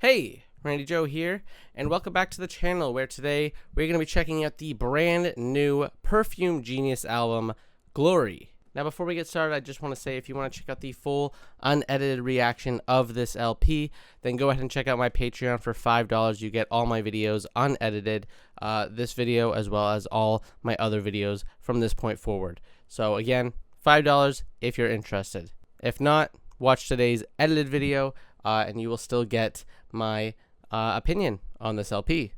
Hey, Randy Joe here, and welcome back to the channel where today we're going to be checking out the brand new Perfume Genius album, Glory. Now before we get started, I just want to say if you want to check out the full unedited reaction of this LP, then go ahead and check out my Patreon for $5. You get all my videos unedited, this video as well as all my other videos from this point forward. So again, $5 if you're interested. If not, watch today's edited video and you will still get my opinion on this LP.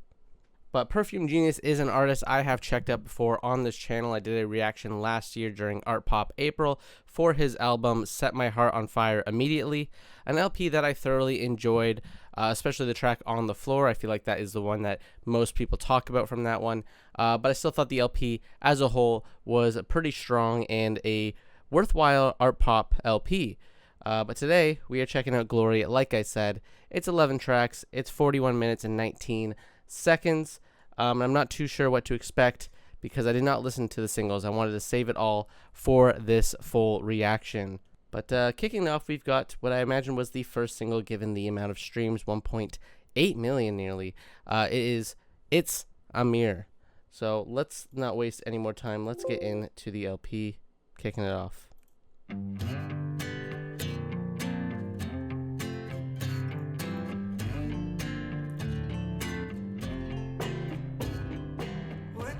But Perfume Genius is an artist I have checked out before on this channel. I did a reaction last year during Art Pop April for his album Set My Heart on Fire Immediately, an LP that I thoroughly enjoyed, especially the track On the Floor. I feel like that is the one that most people talk about from that one, but I still thought the LP as a whole was pretty strong and a worthwhile art pop LP. But today we are checking out Glory. Like I said, it's 11 tracks, it's 41 minutes and 19 seconds. I'm not too sure what to expect because I did not listen to the singles. I wanted to save it all for this full reaction. But kicking off, we've got what I imagine was the first single given the amount of streams, 1.8 million nearly. It's a Mirror. So let's not waste any more time. Let's get into the LP, kicking it off.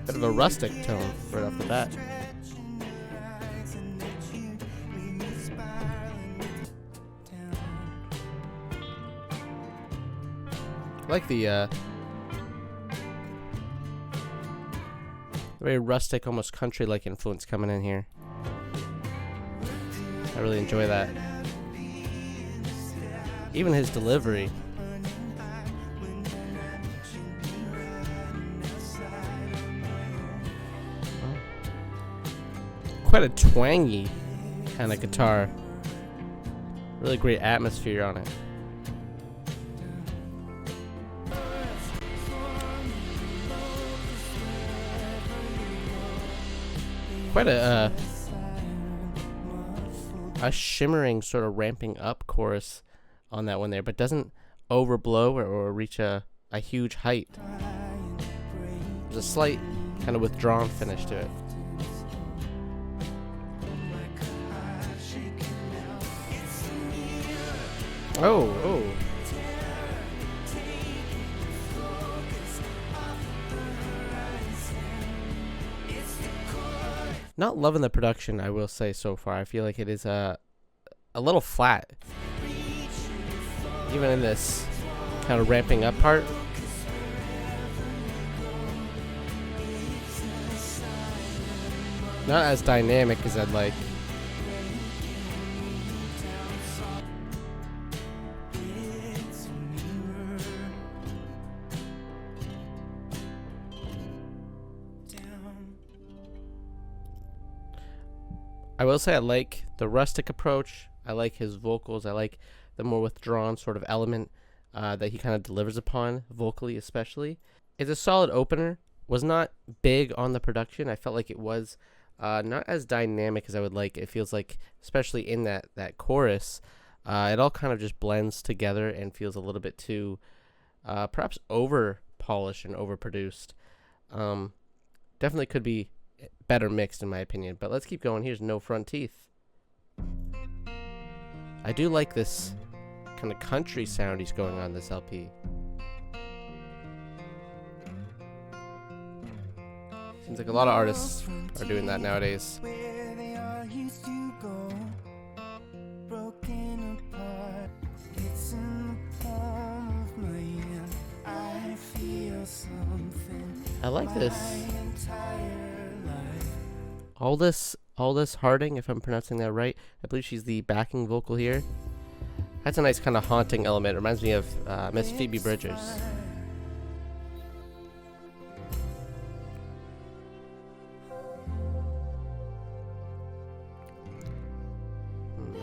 Bit of a rustic tone right off the bat. I like the very rustic, almost country-like influence coming in here. I really enjoy that. Even his delivery. Quite a twangy kind of guitar. Really great atmosphere on it. Quite a shimmering sort of ramping up chorus on that one there, but doesn't overblow or reach a huge height. There's a slight kind of withdrawn finish to it. Oh. Not loving the production, I will say, so far. I feel like it is a little flat. Even in this kind of ramping up part. Not as dynamic as I'd like. I will say I like the rustic approach. I like his vocals. I like the more withdrawn sort of element that he kind of delivers upon, vocally especially. It's a solid opener. Was not big on the production. I felt like it was not as dynamic as I would like. It feels like, especially in that chorus, it all kind of just blends together and feels a little bit too perhaps over-polished and overproduced. Definitely could be better mixed in my opinion, but let's keep going. Here's No Front Teeth. I do like this kind of country sound he's going on this LP. Seems like a lot of artists are doing that nowadays. I like this. Aldous Harding, if I'm pronouncing that right. I believe she's the backing vocal here. That's a nice kind of haunting element. It reminds me of Miss Phoebe Bridgers.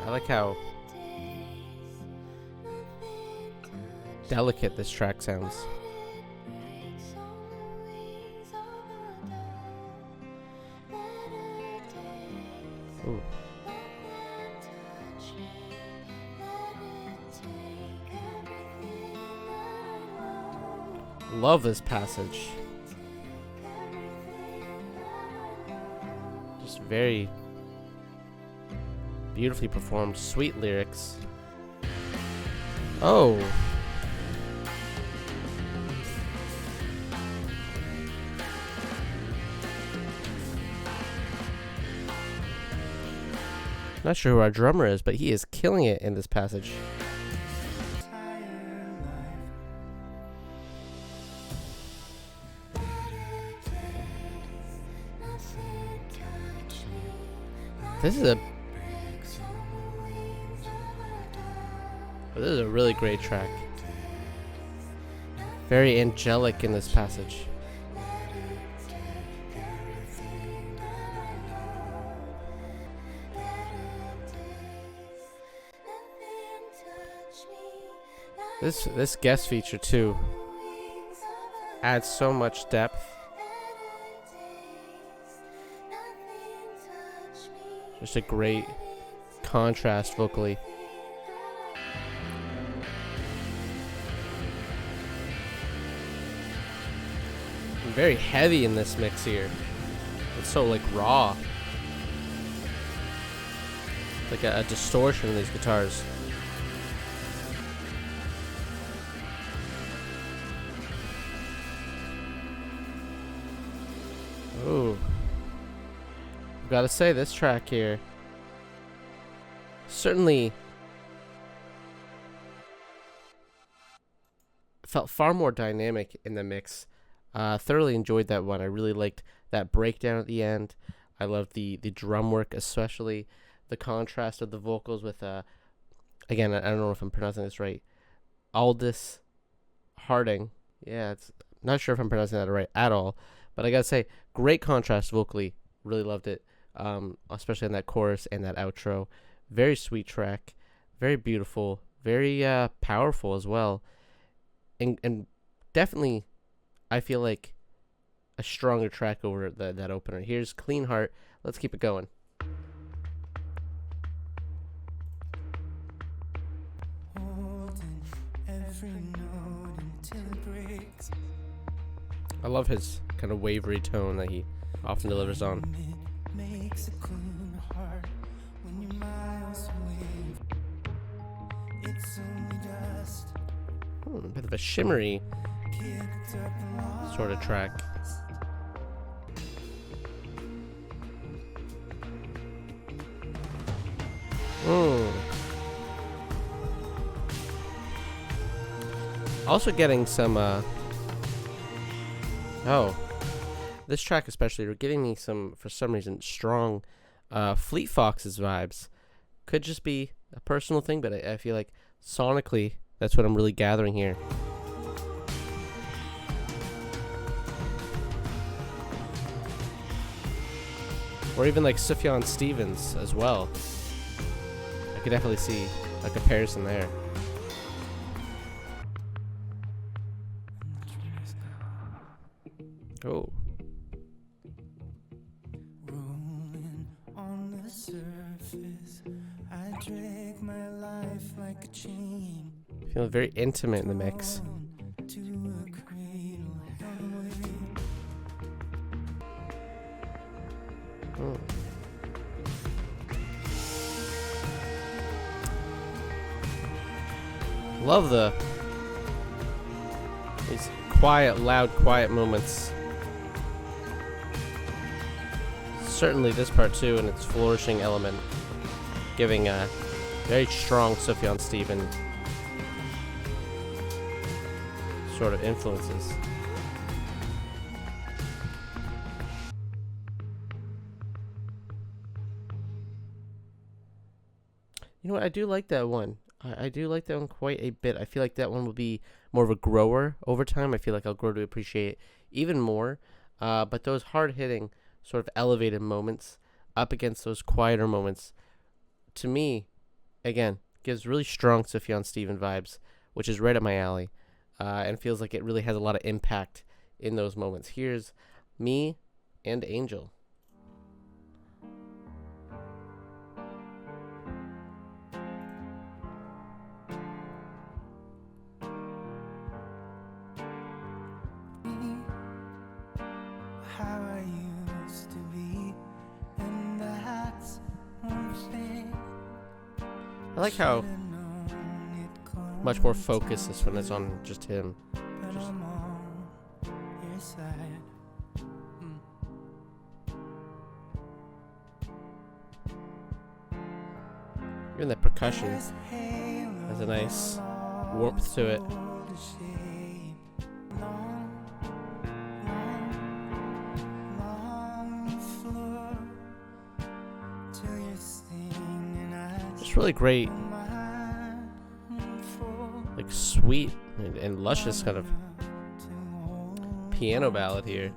I like how delicate this track sounds. Ooh. Love this passage. Just very beautifully performed, sweet lyrics. Oh. Not sure who our drummer is, but he is killing it in this passage. This is a really great track. Very angelic in this passage. This guest feature too adds so much depth. Just a great contrast vocally. And very heavy in this mix here. It's so like raw. Like a distortion in these guitars. Ooh. Gotta say, this track here certainly felt far more dynamic in the mix. Thoroughly enjoyed that one. I really liked that breakdown at the end. I loved the drum work, especially the contrast of the vocals with again, I don't know if I'm pronouncing this right, Aldous Harding. Yeah, it's not sure if I'm pronouncing that right at all, but I gotta say, great contrast vocally. Really loved it. Especially in that chorus and that outro. Very sweet track, very beautiful, very powerful as well, and definitely I feel like a stronger track over that opener. Here's Clean Heart. Let's keep it going. I love his kind of wavery tone that he often delivers on. Makes a clean heart when you're miles away. It's only dust. A bit of a shimmery sort of track. Also getting some this track especially, are giving me some, for some reason, strong Fleet Foxes vibes. Could just be a personal thing, but I feel like sonically, that's what I'm really gathering here. Or even like Sufjan Stevens as well. I could definitely see a comparison there. Oh. Feeling very intimate in the mix. Love these quiet, loud, quiet moments. Certainly this part too, and its flourishing element, giving a very strong Sufjan Stevens sort of influences. You know what? I do like that one. I do like that one quite a bit. I feel like that one will be more of a grower over time. I feel like I'll grow to appreciate it even more. But those hard-hitting, sort of elevated moments up against those quieter moments, to me, again, gives really strong Sufjan Stevens vibes, which is right up my alley, and feels like it really has a lot of impact in those moments. Here's Me and Angel. how I used to be, and that's one thing. I like how much more focus this one is on just him. But I'm on your side. Even the percussion has a nice warmth to it. It's really great, like sweet and luscious kind of piano ballad here.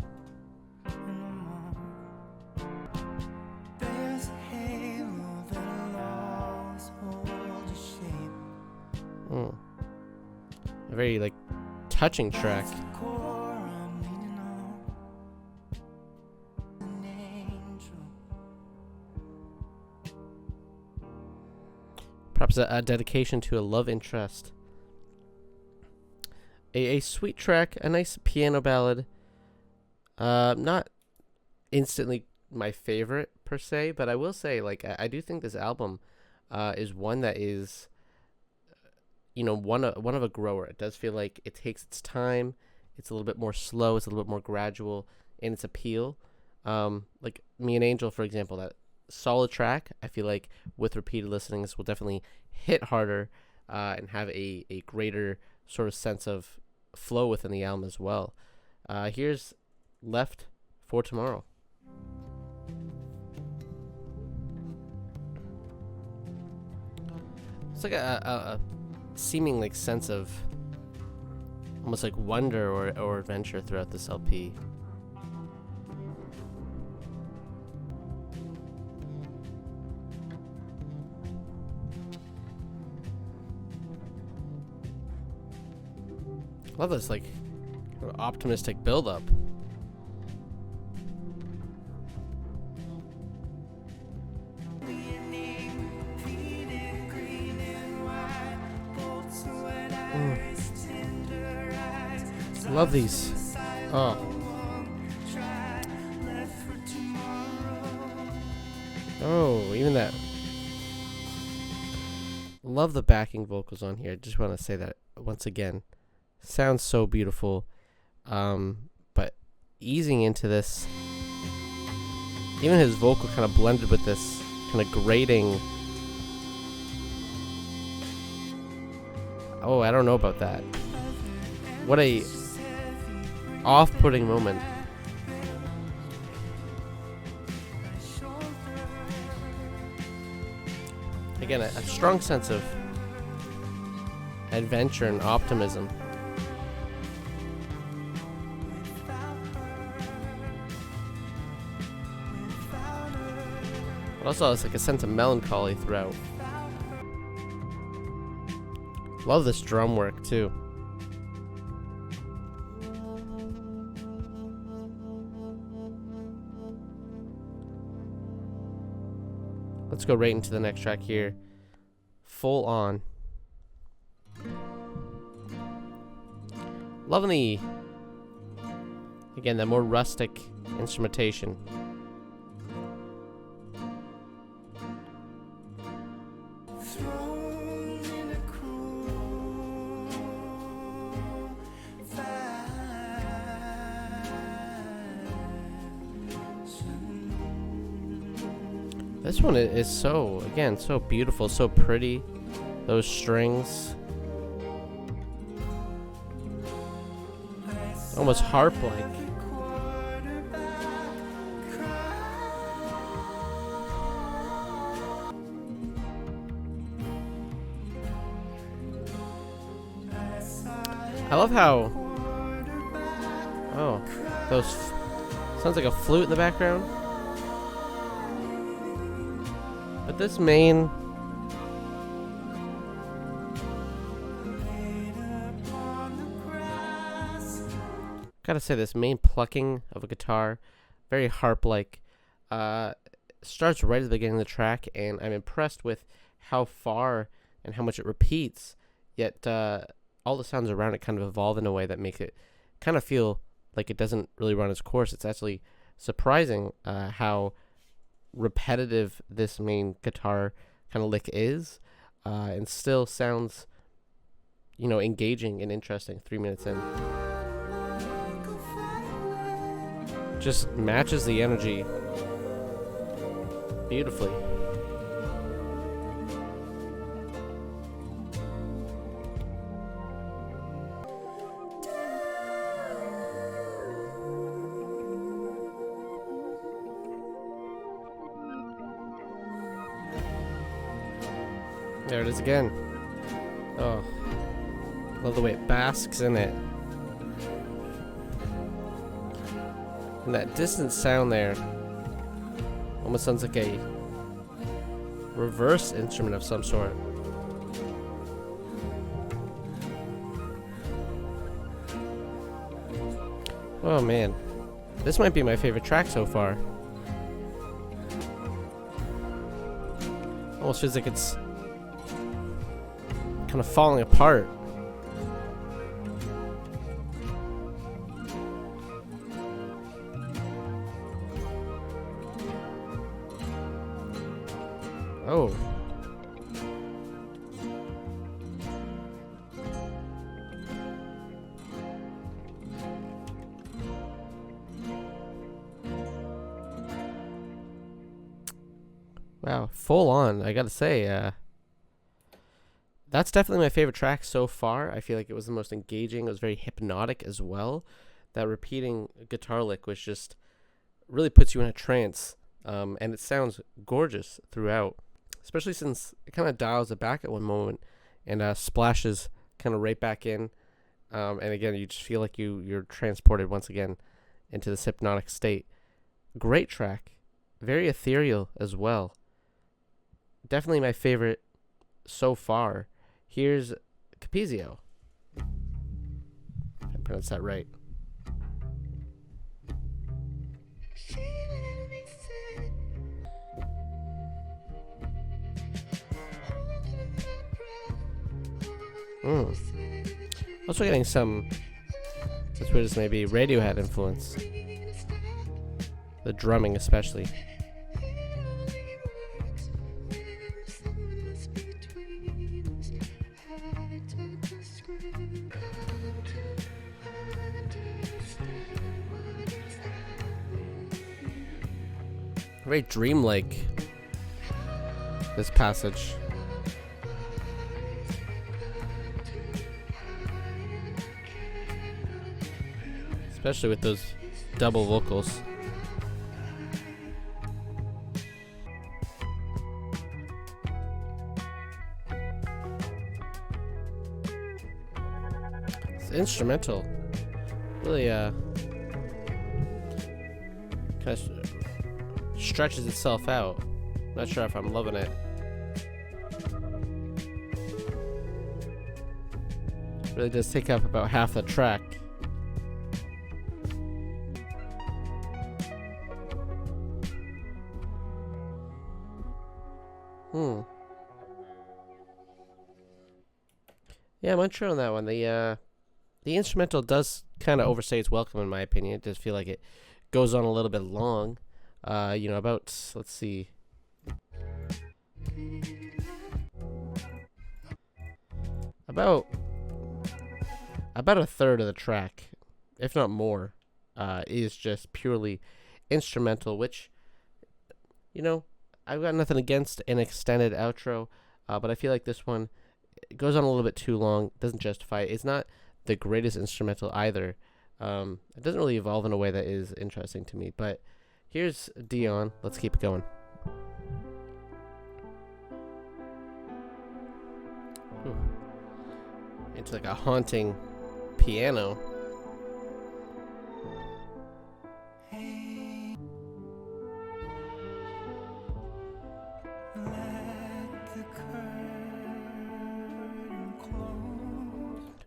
A very like touching track. Perhaps a dedication to a love interest. A sweet track, a nice piano ballad. Not instantly my favorite per se, but I will say, like, I do think this album is one that is, one of a grower. It does feel like it takes its time. It's a little bit more slow. It's a little bit more gradual in its appeal. Like Me and Angel, for example, that solid track. I feel like with repeated listening, this will definitely hit harder and have a greater sort of sense of flow within the album as well. Here's Left for Tomorrow. It's like a seeming like sense of almost like wonder or adventure throughout this LP. Love this like optimistic build-up. Love these. Oh, even that. Love the backing vocals on here. Just want to say that once again. Sounds so beautiful. But easing into this, even his vocal kind of blended with this kind of grating. Oh, I don't know about that. What a off-putting moment. Again, a strong sense of adventure and optimism. But also it's like a sense of melancholy throughout. Love this drum work too. Let's go right into the next track here. Full On. Loving the, again, the more rustic instrumentation. This one is so, again, so beautiful, so pretty. Those strings. Almost harp-like. I love how... Oh, those... Sounds like a flute in the background. But this main... Gotta say, this main plucking of a guitar, very harp-like, starts right at the beginning of the track, and I'm impressed with how far and how much it repeats, yet all the sounds around it kind of evolve in a way that makes it kind of feel like it doesn't really run its course. It's actually surprising how repetitive this main guitar kind of lick is, and still sounds, engaging and interesting 3 minutes in. Just matches the energy beautifully. There it is again. Oh, love the way it basks in it. And that distant sound there almost sounds like a reverse instrument of some sort. Oh man, this might be my favorite track so far. Almost feels like it's kind of falling apart. Oh. Wow, full on. I gotta say, that's definitely my favorite track so far. I feel like it was the most engaging. It was very hypnotic as well. That repeating guitar lick was just really puts you in a trance, and it sounds gorgeous throughout, especially since it kind of dials it back at one moment and splashes kind of right back in. And again, you just feel like you're transported once again into this hypnotic state. Great track, very ethereal as well. Definitely my favorite so far. Here's Capizio. I pronounced that right. Also getting some, as weird as maybe, Radiohead influence. The drumming especially. Very dreamlike, this passage. Especially with those double vocals. It's instrumental. Really, kind of stretches itself out. Not sure if I'm loving it. Really does take up about half the track. Yeah, I'm unsure on that one. The instrumental does kind of overstay its welcome, in my opinion. It does feel like it goes on a little bit long. About, let's see. About a third of the track, if not more, is just purely instrumental, which, I've got nothing against an extended outro, but I feel like this one goes on a little bit too long, doesn't justify it. It's not the greatest instrumental either. It doesn't really evolve in a way that is interesting to me, but here's Dion. Let's keep it going. Ooh. Into like a haunting piano.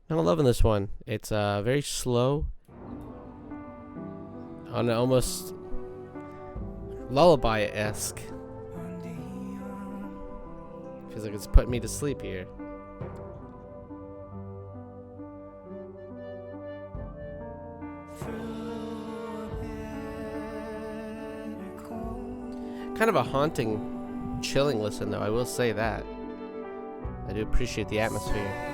I'm loving this one. It's very slow, on an almost lullaby-esque. Feels like it's putting me to sleep here. Through Kind of a haunting, chilling listen, though. I will say that. I do appreciate the atmosphere.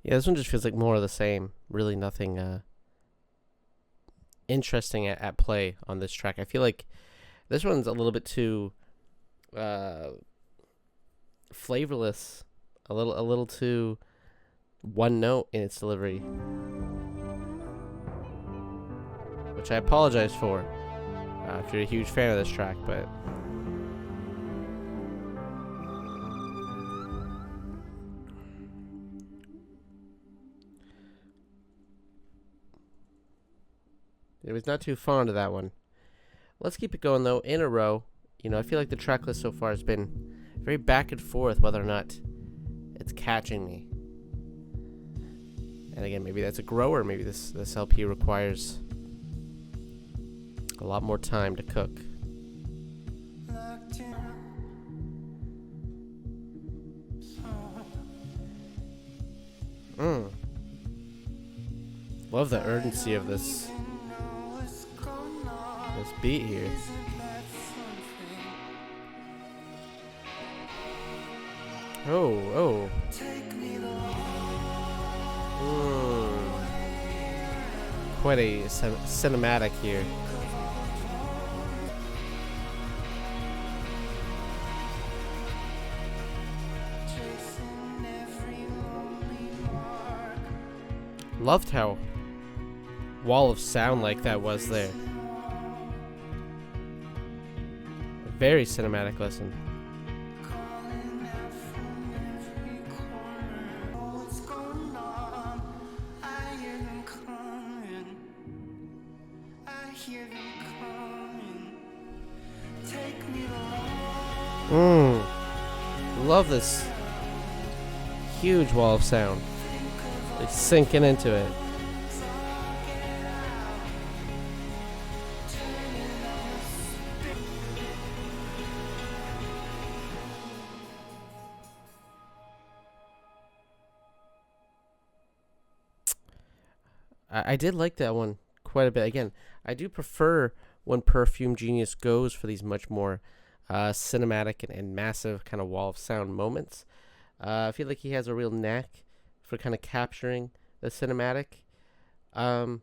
Yeah, this one just feels like more of the same. Really nothing interesting at play on this track. I feel like this one's a little bit too flavorless, a little too one note in its delivery, which I apologize for if you're a huge fan of this track, but it was not too fond of that one. Let's keep it going though in a row. You know, I feel like the track list so far has been very back and forth whether or not it's catching me. And again, maybe that's a grower. Maybe this LP requires a lot more time to cook. Love the urgency of this beat here. Oh. Quite a cinematic here. Loved how wall of sound like that was there. A very cinematic listen. Love this huge wall of sound. Like sinking into it. I did like that one quite a bit. Again, I do prefer when Perfume Genius goes for these much more cinematic and massive kind of wall of sound moments. I feel like he has a real knack for kind of capturing the cinematic. That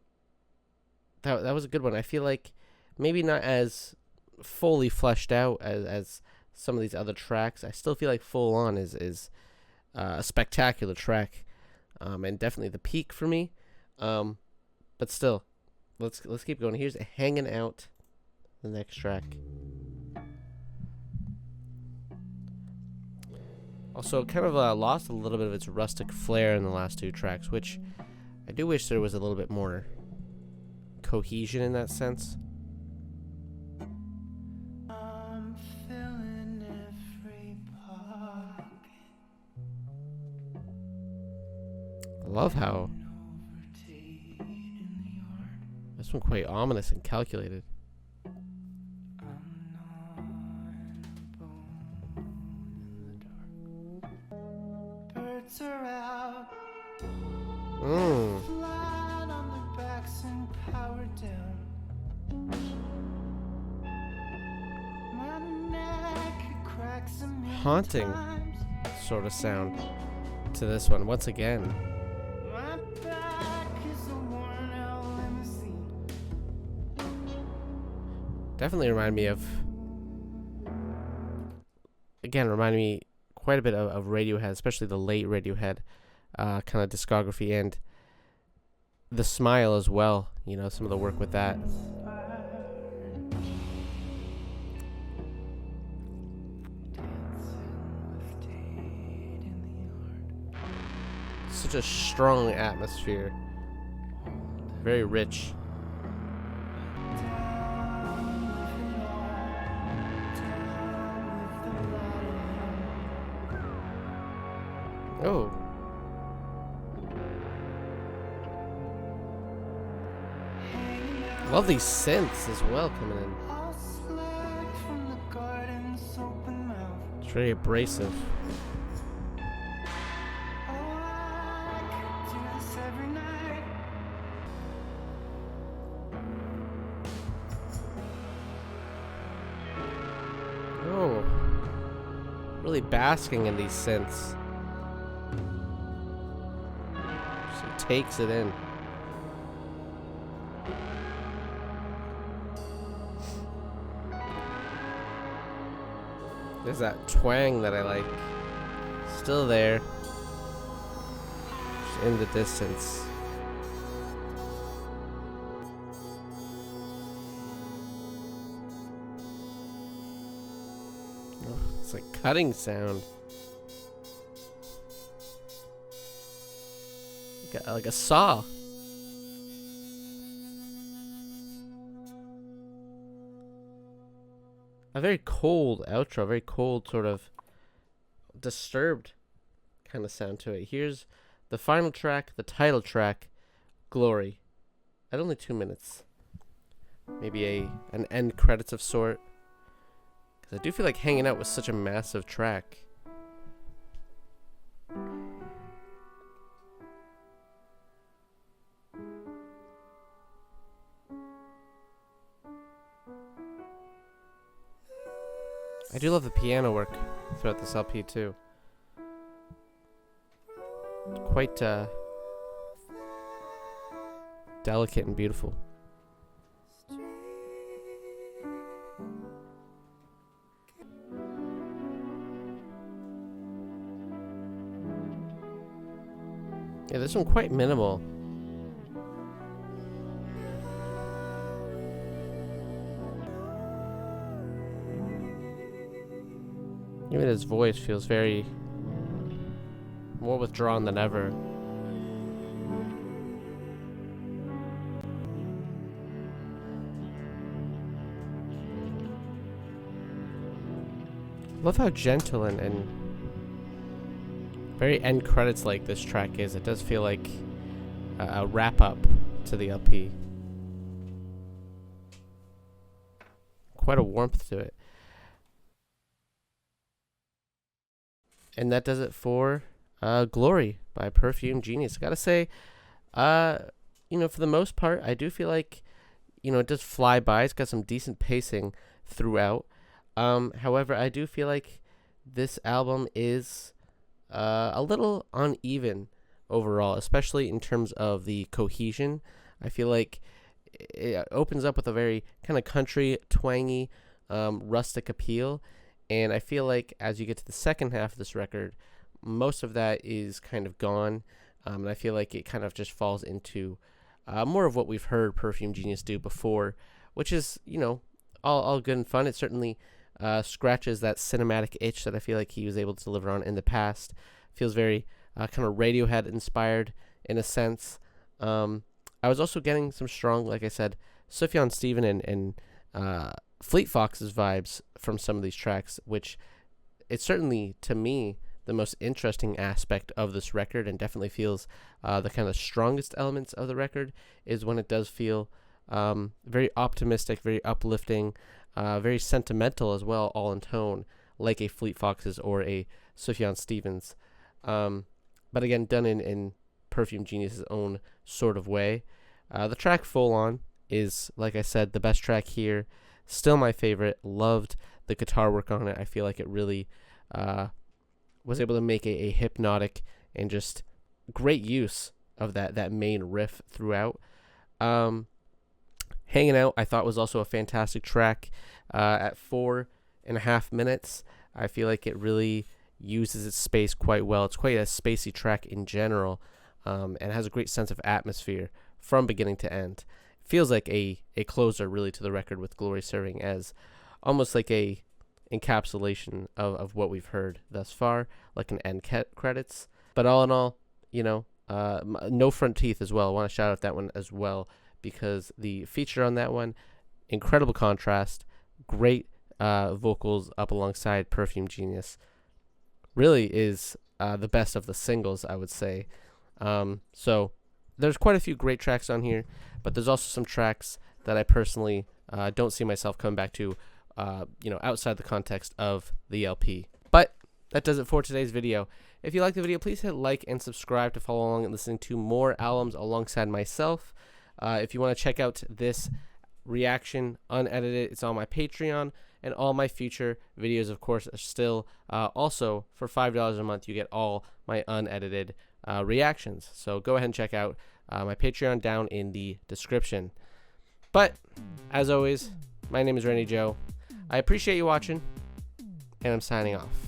was a good one. I feel like maybe not as fully fleshed out as some of these other tracks. I still feel like Full On is a spectacular track, and definitely the peak for me. But still, let's keep going. Here's Hanging Out, the next track. Also, kind of lost a little bit of its rustic flair in the last two tracks, which I do wish there was a little bit more cohesion in that sense. I'm filling every pocket. I love how this one quite ominous and calculated. Birds are out. Flat on their backs and power down. My neck cracks a million Haunting times. sort of sound to this one once again. My back is a worn out limousine. Definitely remind me quite a bit of Radiohead, especially the late Radiohead kind of discography, and The Smile as well. You know, some of the work with that. Such a strong atmosphere. Very rich. Oh. Love these synths as well coming in. It's very abrasive. Really basking in these synths. Just takes it in. There's that twang that I like. Still there. Just in the distance. Oh, it's like cutting sound. Like a saw. A very cold outro, very cold, sort of disturbed kind of sound to it. Here's the final track, the title track, Glory, at only 2 minutes. Maybe an end credits of sort, because I do feel like Hanging Out was such a massive track. I do love the piano work throughout this LP too. It's quite delicate and beautiful. Yeah, this one quite minimal. Even his voice feels very more withdrawn than ever. Love how gentle and very end credits like this track is. It does feel like a wrap up to the LP. Quite a warmth to it. And that does it for Glory by Perfume Genius. I gotta say, for the most part, I do feel like, it does fly by. It's got some decent pacing throughout. However, I do feel like this album is a little uneven overall, especially in terms of the cohesion. I feel like it opens up with a very kind of country, twangy, rustic appeal. And I feel like as you get to the second half of this record, most of that is kind of gone. And I feel like it kind of just falls into more of what we've heard Perfume Genius do before, which is, all good and fun. It certainly scratches that cinematic itch that I feel like he was able to deliver on in the past. Feels very kind of Radiohead inspired in a sense. I was also getting some strong, like I said, Sufjan Stevens and Fleet Foxes vibes from some of these tracks, which it's certainly, to me, the most interesting aspect of this record, and definitely feels the kind of strongest elements of the record is when it does feel very optimistic, very uplifting, very sentimental as well, all in tone, like a Fleet Foxes or a Sufjan Stevens. But again, done in Perfume Genius's own sort of way. The track Full On is, like I said, the best track here. Still my favorite. Loved the guitar work on it. I feel like it really was able to make a hypnotic and just great use of that main riff throughout. Hanging Out, I thought, was also a fantastic track. At 4.5 minutes, I feel like it really uses its space quite well. It's quite a spacey track in general, and has a great sense of atmosphere from beginning to end. Feels like a closer really to the record, with Glory serving as almost like a encapsulation of what we've heard thus far, like an end credits. But all in all, No Front Teeth as well. I want to shout out that one as well, because the feature on that one, incredible contrast, great vocals up alongside Perfume Genius. Really is the best of the singles, I would say. So there's quite a few great tracks on here, but there's also some tracks that I personally don't see myself coming back to, outside the context of the LP. But that does it for today's video. If you liked the video, please hit like and subscribe to follow along and listening to more albums alongside myself. If you want to check out this reaction unedited, it's on my Patreon. and all my future videos, of course, are still also for $5 a month. You get all my unedited reactions. So go ahead and check out my Patreon down in the description. But as always, my name is Randy Joe. I appreciate you watching, and I'm signing off.